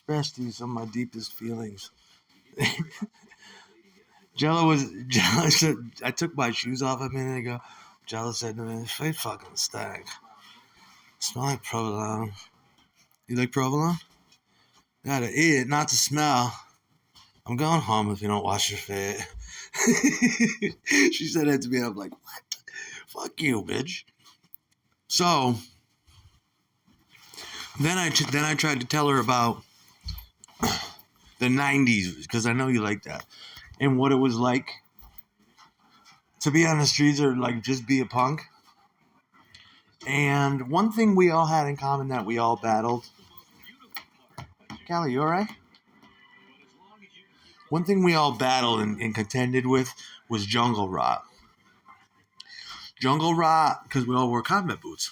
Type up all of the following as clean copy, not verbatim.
express to you some of my deepest feelings. Jello said, I took my shoes off a minute ago. Jello said to me, "They fucking stank. Smell like provolone." You like provolone? Gotta eat it, not to smell. I'm going home if you don't wash your feet. She said that to me. I'm like, what? Fuck you, bitch. So then I tried to tell her about the 90s because I know you like that and what it was like to be on the streets or like just be a punk. And one thing we all had in common that we all battled. Callie, you alright? One thing we all battled and contended with was jungle rot. Jungle rot because we all wore combat boots.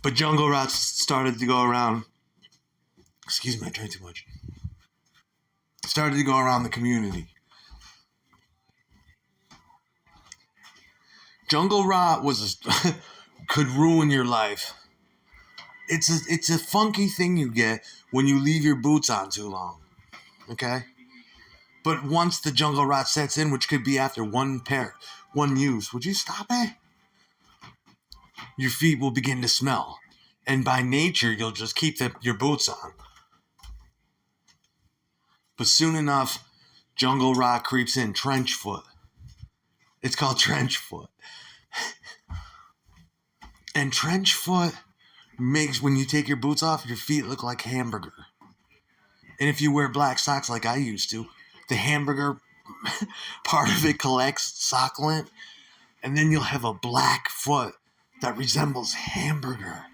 But jungle rot started to go around. Excuse me, I drank too much. Started to go around the community. Jungle rot could ruin your life. It's a funky thing you get when you leave your boots on too long. Okay? But once the jungle rot sets in, which could be after one use, would you stop it? Your feet will begin to smell. And by nature, you'll just keep your boots on. But soon enough, jungle rot creeps in. Trench foot. It's called trench foot. And trench foot makes, when you take your boots off, your feet look like hamburger. And if you wear black socks like I used to, the hamburger part of it collects sock lint, and then you'll have a black foot that resembles hamburger.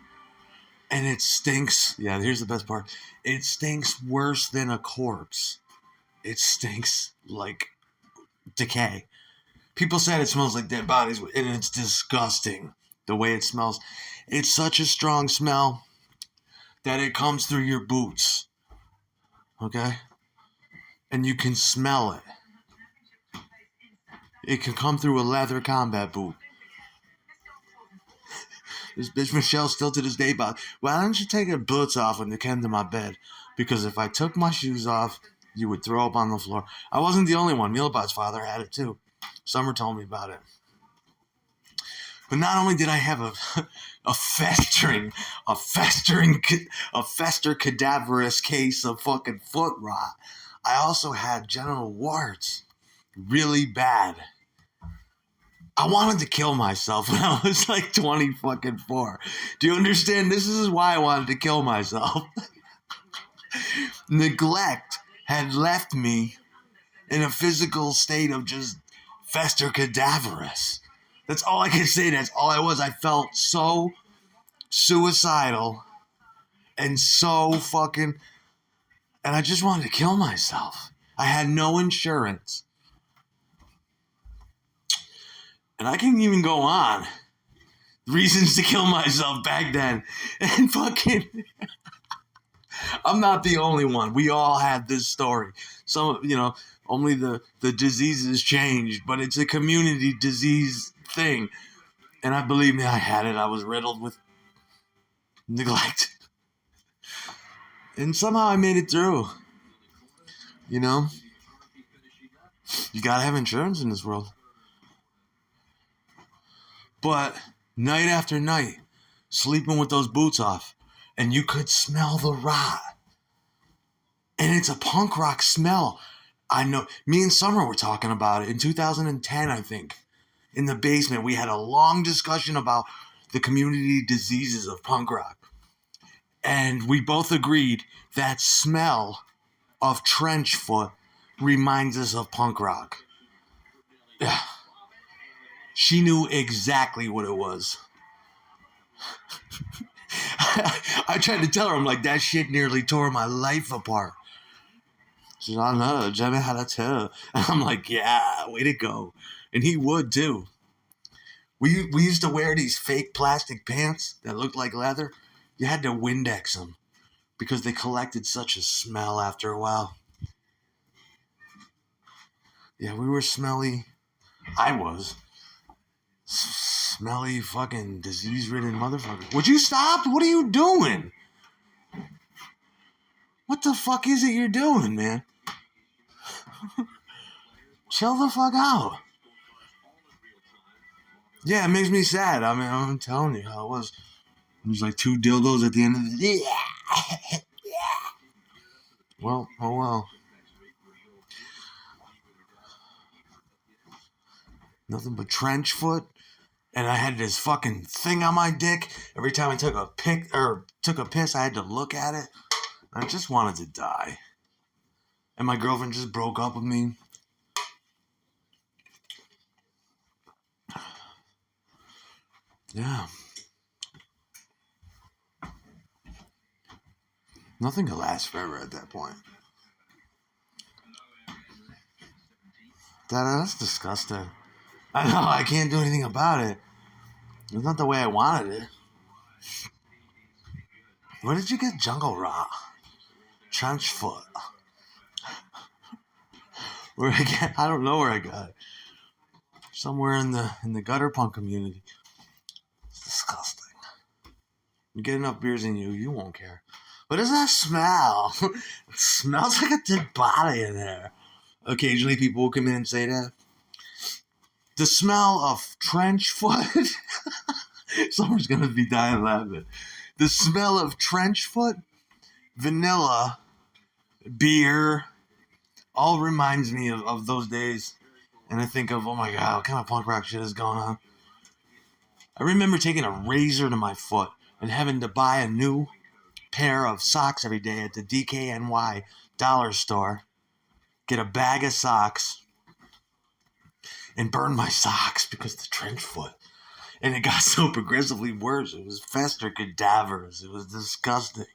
And it stinks. Yeah, here's the best part. It stinks worse than a corpse. It stinks like decay. People said it smells like dead bodies, and it's disgusting the way it smells. It's such a strong smell that it comes through your boots. Okay? And you can smell it. It can come through a leather combat boot. This bitch Michelle still to this day about, why don't you take your boots off when you came to my bed? Because if I took my shoes off, you would throw up on the floor. I wasn't the only one. Mealbot's father had it too. Summer told me about it. But not only did I have a fester cadaverous case of fucking foot rot, I also had genital warts. Really bad. I wanted to kill myself when I was like 24. Do you understand? This is why I wanted to kill myself. Neglect had left me in a physical state of just fester cadaverous. That's all I can say. That's all I was. I felt so suicidal and so fucking... And I just wanted to kill myself. I had no insurance. And I can't even go on. Reasons to kill myself back then. And fucking... I'm not the only one. We all had this story. Some, only the diseases changed, but it's a community disease thing. And I believe me, I had it. I was riddled with neglect. And somehow I made it through. You gotta have insurance in this world. But night after night, sleeping with those boots off, and you could smell the rot. And it's a punk rock smell. I know. Me and Summer were talking about it in 2010, I think. In the basement, we had a long discussion about the community diseases of punk rock. And we both agreed that smell of trench foot reminds us of punk rock. Yeah. She knew exactly what it was. I tried to tell her, I'm like, that shit nearly tore my life apart. She's like, no, Jimmy had a too. And I'm like, yeah, way to go. And he would too. We used to wear these fake plastic pants that looked like leather. You had to Windex them because they collected such a smell after a while. Yeah, we were smelly. I was. Smelly fucking disease-ridden motherfucker. Would you stop? What are you doing? What the fuck is it you're doing, man? Chill the fuck out. Yeah, it makes me sad. I mean, I'm telling you how it was. There's like 2 dildos at the end of the day. Well, oh well. Nothing but trench foot. And I had this fucking thing on my dick. Every time I took a piss, I had to look at it. I just wanted to die. And my girlfriend just broke up with me. Yeah. Nothing could last forever at that point. That's disgusting. I know, I can't do anything about it. It's not the way I wanted it. Where did you get jungle raw? Trench foot. Where I get? I don't know where I got it. Somewhere in the gutter punk community. It's disgusting. You get enough beers in you, you won't care. What does that smell? It smells like a dead body in there. Occasionally people will come in and say that. The smell of trench foot. Someone's gonna be dying laughing. The smell of trench foot, vanilla, beer, all reminds me of those days. And I think of, oh my god, what kind of punk rock shit is going on? I remember taking a razor to my foot and having to buy a new pair of socks every day at the DKNY dollar store. Get a bag of socks and burn my socks because of the trench foot. And it got so progressively worse. It was fester cadaverous. It was disgusting.